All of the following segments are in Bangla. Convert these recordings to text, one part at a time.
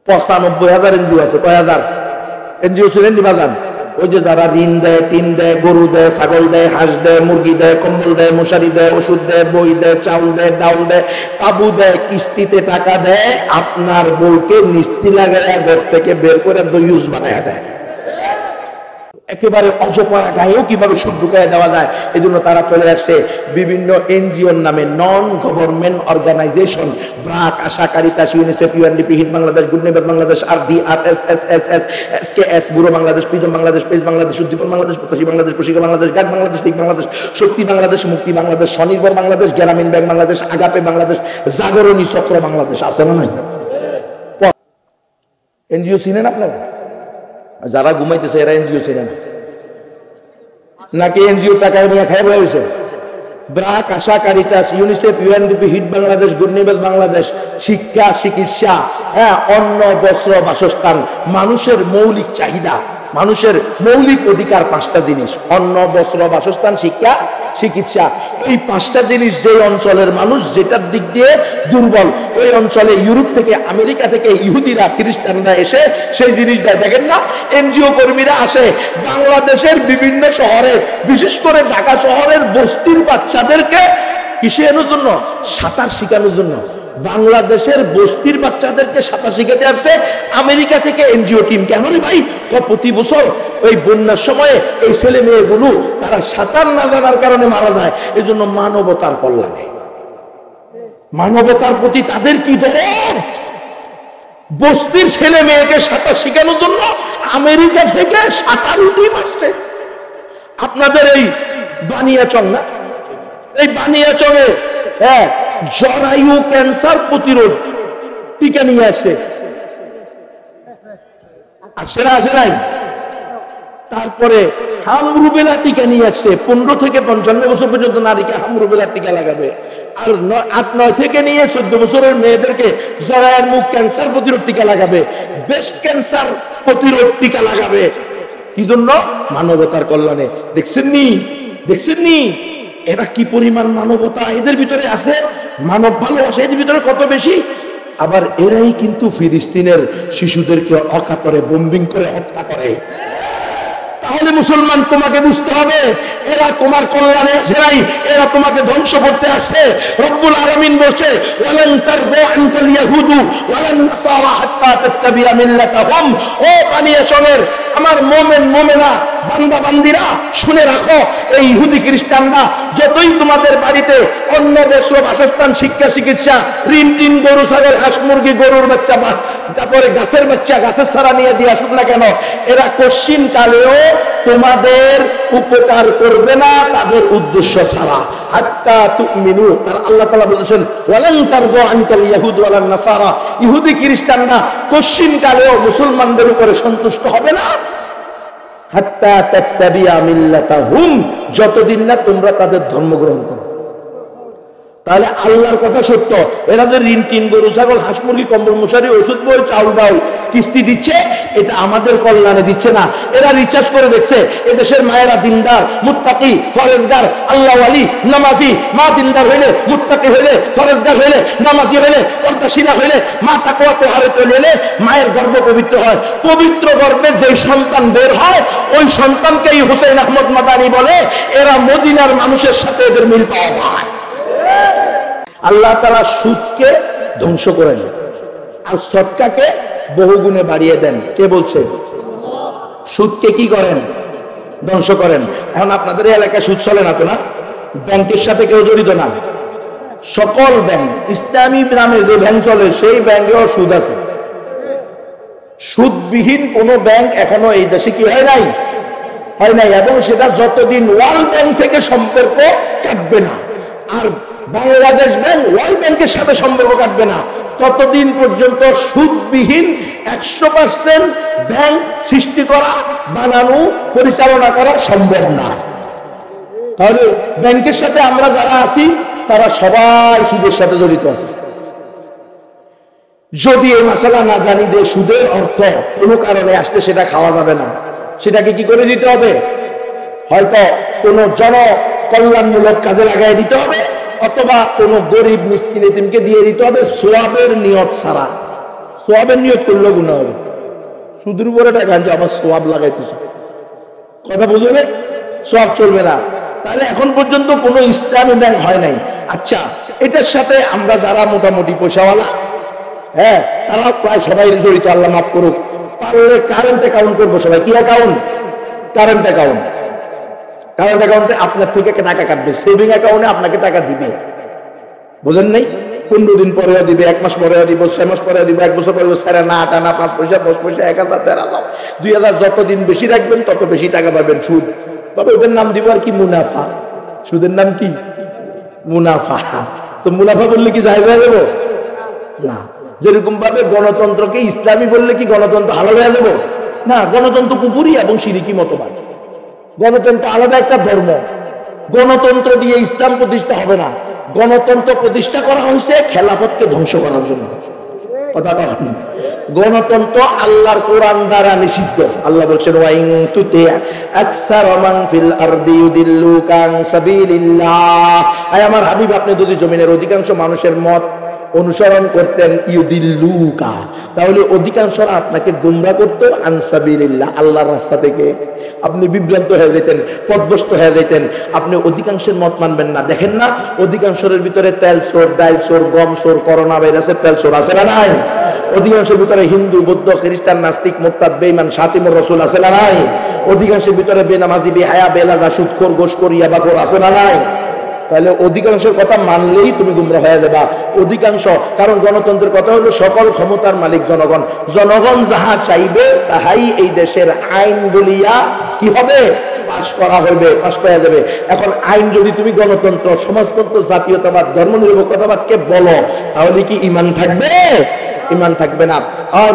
95,000 এনজিও আছে। কয় হাজার এনজিও ছিলেন নিবাজান? ওই যে যারা ঋণ দেয়, টিন দেয়, গরু দেয়, ছাগল দেয়, হাঁস দেয়, মুরগি দেয়, কম্বল দেয়, মশারি দেয়, ওষুধ দেয়, বই দেয়, চাউল দেয়, ডাউল দেয়, তাবু দেয়, কিস্তিতে টাকা দেয়, আপনার বউকে নিস্তি লাগায় ঘর থেকে বের করে দইউজ বানায় দেয়। একেবারে অজপরা গায়েও কিভাবে সুদ ঢুকায় দেওয়া যায়, এই জন্য তারা চলে আসছে বিভিন্ন এনজিওর নামে, non government organization, BRAC, ASA, Caritas, UNICEF, UNDP, HEED Bangladesh, good neighbour Bangladesh, RDRS, SSS, SKS, Buro Bangladesh, prism Bangladesh, page Bangladesh, Uddipan Bangladesh, Prokashi Bangladesh, Proshika Bangladesh, গাগ বাংলাদেশ, ঠিক বাংলাদেশ, শক্তি বাংলাদেশ, মুক্তি বাংলাদেশ, স্বনির্ভর বাংলাদেশ, গ্রামীণ ব্যাংক বাংলাদেশ, আগাপে বাংলাদেশ, জাগরণী চক্র বাংলাদেশ। আছে না নাই? এনজিও চিনেন আপনারা? যারা ঘুমাইতেছে এরা এনজিও ছিলেন নাকি এনজিও টাকা নিয়ে খাই বসে? BRAC, ASA, Caritas, UNICEF, UNDP, HEED Bangladesh, good neighbour Bangladesh, শিক্ষা, চিকিৎসা, অন্ন, বস্ত্র, বাসস্থান, মানুষের মৌলিক চাহিদা, মানুষের মৌলিক অধিকার 5টা জিনিস: অন্ন, বস্ত্র, বাসস্থান, শিক্ষা, চিকিৎসা। এই 5টা জিনিস যে অঞ্চলের মানুষ যেটার দিক দিয়ে দুর্বল, ওই অঞ্চলে ইউরোপ থেকে, আমেরিকা থেকে ইহুদিরা, খ্রিস্টানরা এসে সেই জিনিস দেয়। দেখেন না, এনজিও কর্মীরা আসে বাংলাদেশের বিভিন্ন শহরে, বিশেষ করে ঢাকা শহরের বস্তির বাচ্চাদেরকে কিসে আনার জন্য? সাঁতার শেখানোর জন্য। বাংলাদেশের বস্তির বাচ্চাদেরকে সাঁতার শিখাতে আসছে আমেরিকা থেকে এনজিও টিম। কেন রে ভাই? প্রতি বছর ওই বন্যার সময়ে এই ছেলে মেয়েগুলো তারা সাঁতার না জানার কারণে মারা যায়। এই জন্য মানবতার কল্যাণে, মানবতার প্রতি তাদের কি দরদ, বস্তির ছেলে মেয়েকে সাঁতার শেখানোর জন্য আমেরিকা থেকে সাঁতার টিম আসছে। আপনাদের এই বানিয়াচং না, এই বানিয়াচংয়ে জরায়ু ক্যান্সার প্রতিরোধ টিকা নিয়ে আসছে। আসছে না? আসে নাই? তারপরে হামরুবেলা টিকা নিয়ে আসছে। 15 থেকে 55 বছর পর্যন্ত নারীকে হামরুবেলা টিকা লাগাবে। আর 8-9 থেকে নিয়ে 14 বছরের মেয়েদেরকে জরায়ুর মুখ ক্যান্সার প্রতিরোধ টিকা লাগাবে, ব্রেস্ট ক্যান্সার প্রতিরোধ টিকা লাগাবে। কি জন্য? মানবতার কল্যাণে। দেখছেননি? দেখছেননি এরা কি পরিমাণ মানবতা এদের ভিতরে আছে, মানব ভালোবাসা এদের ভিতরে কত বেশি। আবার এরাই কিন্তু ফিলিস্তিনের শিশুদেরকে অকাতরে বোম্বিং করে হত্যা করে। তাহলে মুসলমান তোমাকে বুঝতে হবে এরা তোমার কল্যাণে আসে নাই, এরা তোমাকে ধ্বংস করতে আসছে। রব্বুল আলামিন বলছে, ওয়ালান তারযা আনকাল ইয়াহুদু ওয়ালান নাসারা হাত্তা তাত্তাবিয়া মিল্লাতাহুম। ও বানিয়াচংয়ের আমার মুমিন মুমিনা বান্দা বান্দিরা, শুনে রাখো, এই ইহুদি খ্রিস্টানরা যতই তোমাদের বাড়িতে অন্ন, বস্ত্র, বাসস্থান, শিক্ষা, চিকিৎসা, ঋণ টিন, গরু, ছাগল, হাঁস, মুরগি, গরুর বাচ্চা, তারপরে গাছের বাচ্চা, গাছের ছাড়া নিয়ে দিয়ে আসুক না কেন, এরা কশ্চিন কালেও তোমাদের উপকার করবে না তাদের উদ্দেশ্য ছাড়া। হাত্তা তুমিনু, আর আল্লাহ তাআলা বলেছেন, ওয়ালান তারযা আনকাল ইয়াহুদ ওয়ালান নাসারা, ইহুদি খ্রিস্টানরা কশ্চিন কালেও মুসলমানদের উপরে সন্তুষ্ট হবে না। হাত্তা তাত্তাবিয়া মিল্লাতাহুম, যতদিন না তোমরা তাদের ধর্ম গ্রহণ করো। তাহলে আল্লাহর কথা সত্য, এরা যে ঋণ টিন, গরু, ছাগল, হাঁস, মুরগি, কম্বল, মশারি, ওষুধ, বই, চাউল, ডাউল কিস্তি দিচ্ছে, এটা আমাদের কল্যাণে দিচ্ছে না। এরা রিচার্জ করে দেখছে এদেশের মায়েরা দিনদার, মুত্তাকি, ফরেজগার, আল্লাহ ওয়ালি, নামাজি, মা দিনদার হইলে, মুত্তাকি হইলে, ফরেজগার হইলে, নামাজি হইলে, পর্দাশীলা হইলে, মা তাকওয়া তোহারে চলে মায়ের গর্ভ পবিত্র হয়। পবিত্র গর্ভে যেই সন্তান বের হয় ওই সন্তানকেই হুসাইন আহমদ মাদানী বলে এরা মদিনার মানুষের সাথে এদের মিল পাওয়া যায়। আল্লাহ তাআলা সুদকে ধ্বংস করেন আর সদকাকে বহুগুণে বাড়িয়ে দেন। কে বলছে? সুদকে কি করেন? ধ্বংস করেন। এখন আপনাদের এলাকায় সুদ চলে না তো? না, ব্যাংকের সাথে কেউ জড়িত না। সকল ব্যাংক, ইসলামী নামে যে ব্যাংক চলে সেই ব্যাংকেও সুদ আছে। সুদবিহীন কোন ব্যাংক এখনো এই দেশে কি হয় নাই, হয় নাই। এবং সেটা যতদিন ওয়ার্ল্ড ব্যাংক থেকে সম্পর্ক কাটবে না, আর বাংলাদেশ ব্যাংক ওয়ার্ল্ড ব্যাংকের সাথে সম্পর্ক কাটবে না, ততদিন পর্যন্ত সুদবিহীন 100% ব্যাংক সৃষ্টি করা, বানানো, পরিচালনা করা সম্ভব না। তাহলে ব্যাংকের সাথে আমরা যারা আছি তারা সবাই সুদের সাথে জড়িত আছে। যদি এই মশলা না জানি যে সুদের অর্থ কোনো কারণে আসলে সেটা খাওয়া যাবে না, সেটাকে কি করে দিতে হবে? হয়তো কোনো জনকল্যাণমূলক কাজে লাগাই দিতে হবে, অথবা কোনো গরিব মিসকিন এতিমকে দিয়ে দিতে হবে, সোয়াবের নিয়ত ছাড়া। সোয়াবের নিয়ত করলেও গুনাহ হবে। সুদের উপরে টাকা যে আমার সোয়াব লাগাইতেছে, কথা বুঝবে, সোয়াব চলবে না। তাহলে এখন পর্যন্ত কোনো ইসলামী ব্যাংক হয় নাই। আচ্ছা, এটার সাথে আমরা যারা মোটামুটি পয়সাওয়ালা, হ্যাঁ, তারা প্রায় সবাই জড়িত, আল্লাহ মাফ করুক। পারলে কারেন্ট অ্যাকাউন্ট করবো সবাই। কি অ্যাকাউন্ট? Current account. কারেন্ট অ্যাকাউন্টে আপনার থেকে টাকা কাটবে, সেভিং অ্যাকাউন্টে আপনাকে টাকা দিবে। বুঝেন নাই? 15 দিন পরেও দিবে, 1 মাস পরেও দিব, 6 মাস পরেও দিব, 1 বছর পরে সারা না আটা না 5 পয়সা 10 পয়সা 1000 1000 2000 যতদিন বেশি রাখবেন তত বেশি টাকা পাবেন। সুদ, তবে ওদের নাম দিব আর কি, মুনাফা। সুদের নাম কি? মুনাফা। তো মুনাফা বললে কি জায়েজ হয়ে যাবো? না। যেরকম ভাবে গণতন্ত্রকে ইসলামী বললে কি গণতন্ত্র হালাল হয়ে যাবো? না, গণতন্ত্র কুফরি এবং শিরকি মতবাদ। গণতন্ত্র আলাদা একটা ধর্ম। গণতন্ত্র দিয়ে ইসলাম প্রতিষ্ঠা হবে না। গণতন্ত্র প্রতিষ্ঠা করা হয়েছে খেলাফতকে ধ্বংস করার জন্য। কথা বলেন, গণতন্ত্র আল্লাহর কোরআন দ্বারা নিষিদ্ধ। আল্লাহ বলছেন ওয়াইন তুতি আকসার মান ফিল আরদি ইউদিল্লুকা আন সাবিলিল্লাহ। আয় আমার হাবিব, আপনি যদি জমিনের অধিকাংশ মানুষের মত অনুসরণ করতেন, ইউদিল্লুকা, তাহলে অধিকাংশরা আপনাকে গোমরাহ করতো, আন সাবিলিল্লাহ, আল্লাহর রাস্তা থেকে। আপনি বিভ্রান্ত হয়ে যেতেন, পথভ্রষ্ট হয়ে যেতেন। আপনি অধিকাংশের মত মানবেন না। দেখেন না, অধিকাংশের ভিতরে তেল চোর, ডাইল চোর, গম চোর, করোনা ভাইরাসের তেল চোর আছে না নাই? অধিকাংশের ভিতরে হিন্দু, বৌদ্ধ, খ্রিস্টান, নাস্তিক, মুরতাদ, বেঈমান, শাতিমুর রাসূল আছে না নাই? অধিকাংশের ভিতরে বেনামাজি, বেহায়া, বেলাগা, সুদখোর, ঘুষখোর, ইয়াবাখোর আছে না নাই? তাহলে অধিকাংশের কথা মানলেই তুমি গুমরাহ হয়ে যাবা। অধিকাংশ, কারণ গণতন্ত্রের কথা হলো সকল ক্ষমতার মালিক জনগণ। জনগণ যাহা চাইবে তাহাই এই দেশের আইন বলিয়া কি হবে? পাশ করা হবে, পাশ পাওয়া যাবে। এখন আইন যদি তুমি গণতন্ত্র, সমাজতন্ত্র, জাতীয়তাবাদ, ধর্মনিরপেক্ষতাবাদকে বলো, তাহলে কি ঈমান থাকবে? ঈমান থাকবে না।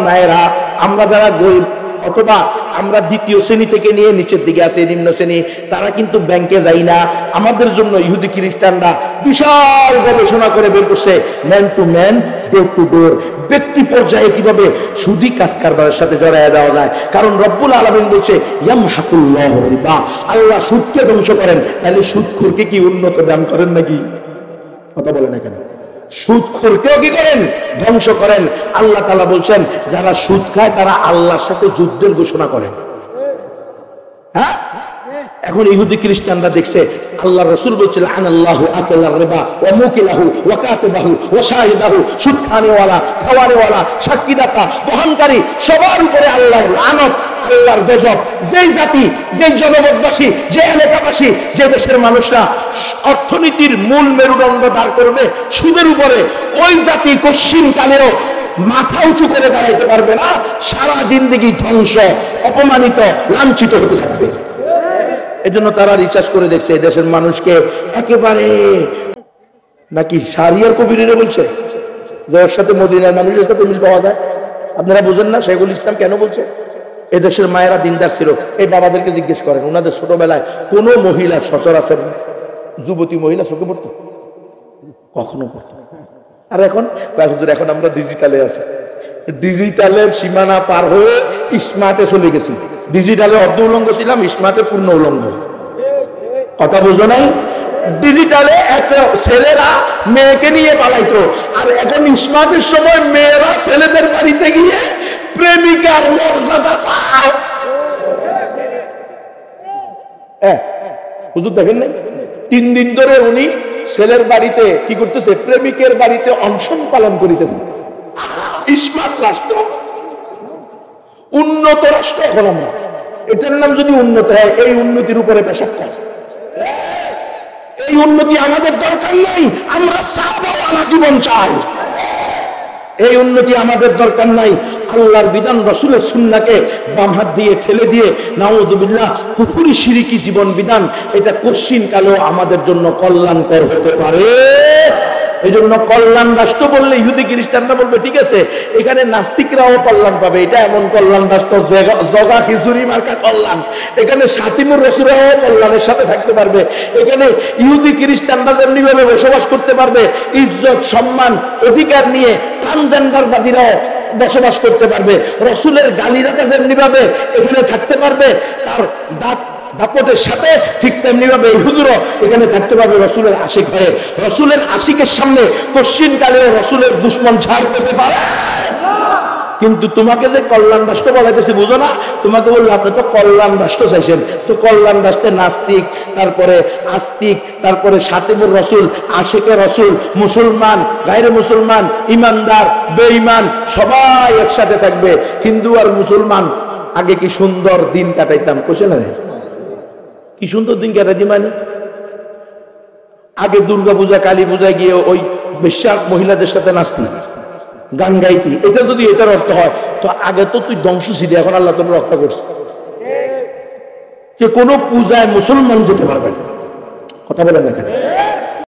মায়েরা, আমরা যারা গরিব অথবা আমরা দ্বিতীয় শ্রেণী থেকে নিয়ে নিচের দিকে আছে, নিম্ন শ্রেণী, তারা কিন্তু ব্যাংকে যাই না। আমাদের জন্য ইহুদি খ্রিস্টানরা বিশাল গবেষণা করে বের করছে man to man, door to door, ব্যক্তি পর্যায়ে কিভাবে সুদি কাজ কারবারের সাথে জড়ায় দেওয়া যায়। কারণ রব্বুল আলামিন বলছে ইয়ামহাকুল্লাহু রিবা, আল্লাহ সুদকে ধ্বংস করেন। তাহলে সুদখোরকে কি উন্নত দান করেন নাকি? কথা বলেন না কেন? সুদখোরকেও কি করেন? ধ্বংস করেন। আল্লাহ তাআলা বলছেন যারা সুদ খায় তারা আল্লাহর সাথে যুদ্ধের ঘোষণা করে। হ্যাঁ, এখন ইহুদি খ্রিস্টানরা দেখছে আল্লাহ রাসূল বলছেন আনাল্লাহু আকালার রিবা ওয়া মুকিলাহু ওয়া কাতিবাহু ওয়া শাহিদাহু, সুদ খানেওয়ালা, খাওয়ারেওয়ালা, সাক্ষীদাতা, বহনকারী, সবার উপরে আল্লাহর লানত, আল্লাহর গজব। যেই জাতি, যেই জনপদবাসী, যে এলাকাবাসী, যে দেশের মানুষরা অর্থনীতির মূল মেরুদণ্ড দাঁড় করবে সুদের উপরে, ওই জাতি কশ্চিন কালেও মাথা উঁচু করে দাঁড়াইতে পারবে না। সারা জিন্দেগি ধ্বংস, অপমানিত, লাঞ্ছিত হতে থাকবে। এজন্য তারা রিসার্চ করে দেখছে এই দেশের মানুষকে একেবারে নাকি শারিয়ার কবিরে বলছে, যার সাথে মদিনার মানুষের সাথে মিল পাওয়া যায়। আপনারা বুঝেন না শেখুল ইসলাম কেন বলছে? এদেশের মায়েরা দিনদার ছিল। এই বাবাদেরকে জিজ্ঞেস করেন, ওনাদের ছোটবেলায় কোনো মহিলা সচরাচর যুবতী মহিলা চোখে পড়তো? কখনো পড়তো। আর এখন হুজুর, এখন আমরা ডিজিটালে আছি, ডিজিটালের সীমানা পার হয়ে স্মার্টে চলে গেছি। ডিজিটালে অর্ধ উলঙ্গ ছিলাম, স্মার্টে পূর্ণ উলঙ্গ। কথা বুঝো নাই? ডিজিটালে একটা ছেলেরা মেয়েকে নিয়ে পালাইতো, আর এখন স্মার্টের সময় মেয়েরা ছেলেদের বাড়িতে গিয়ে প্রেমিকার মর্যাদা চায়। হুজুর দেখেন নাই, 3 দিন ধরে উনি ছেলের বাড়িতে কি করতেছে? প্রেমিকের বাড়িতে অনশন পালন করিতেছে। স্মার্ট রাষ্ট্র, উন্নত রাষ্ট্র। এখন আমরা এটার নাম যদি উন্নত হয়, এই উন্নতির উপরে পেশাব করে। এই উন্নতি আমাদের দরকার নাই, আমরা সাহাবাওয়ালা জীবন চাই। এই উন্নতি আমাদের দরকার নাই। আল্লাহর বিধান, রাসূলের সুন্নাহকে বাম হাত দিয়ে ঠেলে দিয়ে নাউযুবিল্লাহ কুফরি শিরকি জীবন বিধান, এটা কশিন কালেও আমাদের জন্য কল্যাণকর হতে পারে। এই জন্য কল্যাণ রাষ্ট্র বললে ইহুদি খ্রিস্টানরা বলবে ঠিক আছে, এখানে নাস্তিকরাও কল্যাণ পাবে। এটা এমন কল্যাণ রাষ্ট্র, জগা খিচুড়ি মার্কা কল্যাণ। এখানে শাতিমুর রাসূলরাও কল্যাণের সাথে থাকতে পারবে। এখানে ইহুদি খ্রিস্টানরা যেমনি ভাবে বসবাস করতে পারবে, ইজ্জত, সম্মান, অধিকার নিয়ে ট্রান্সজেন্ডারবাদীরাও বসবাস করতে পারবে। রাসূলের গালিদাতা যেমনি ভাবে এখানে থাকতে পারবে, তার দাপটের সাথে, ঠিক তেমনি ভাবে ইহুদিরা এখানে থাকতে পারবে রাসূলের আশিক হয়ে। রাসূলের আশিকের সামনে কশিন কালেও রাসূলের দুশমন ছাড় পেতে পারে। কিন্তু তোমাকে যে কল্যাণ রাষ্ট্র বলাইতেছে বুঝো না, তোমাকে বললো আপনি তো কল্যাণ রাষ্ট্র চাইছেন, তো কল্যাণ রাষ্ট্রে নাস্তিক, তারপরে আস্তিক, তারপরে সাতেবুর রসুল, আশিকে রসুল, মুসলমান, গায়রে মুসলমান, ইমানদার, বেঈমান সবাই একসাথে থাকবে। হিন্দু আর মুসলমান আগে কি সুন্দর দিন কাটাইতাম, কোশে না কি সুন্দর দিন কাটাইছি, মানে আগে দুর্গা পূজা কালী পূজায় গিয়ে ওই বিশ্বাস মহিলাদের সাথে নাচতি, গান গাইতি, এটা যদি এটার অর্থ হয় তো আগে তো তুই ধ্বংস ছিলি, এখন আল্লাহ তোর রক্ষা করছে। যে কোনো পূজায় মুসলমান যেতে পারবে না, কথা বলেন না কেন?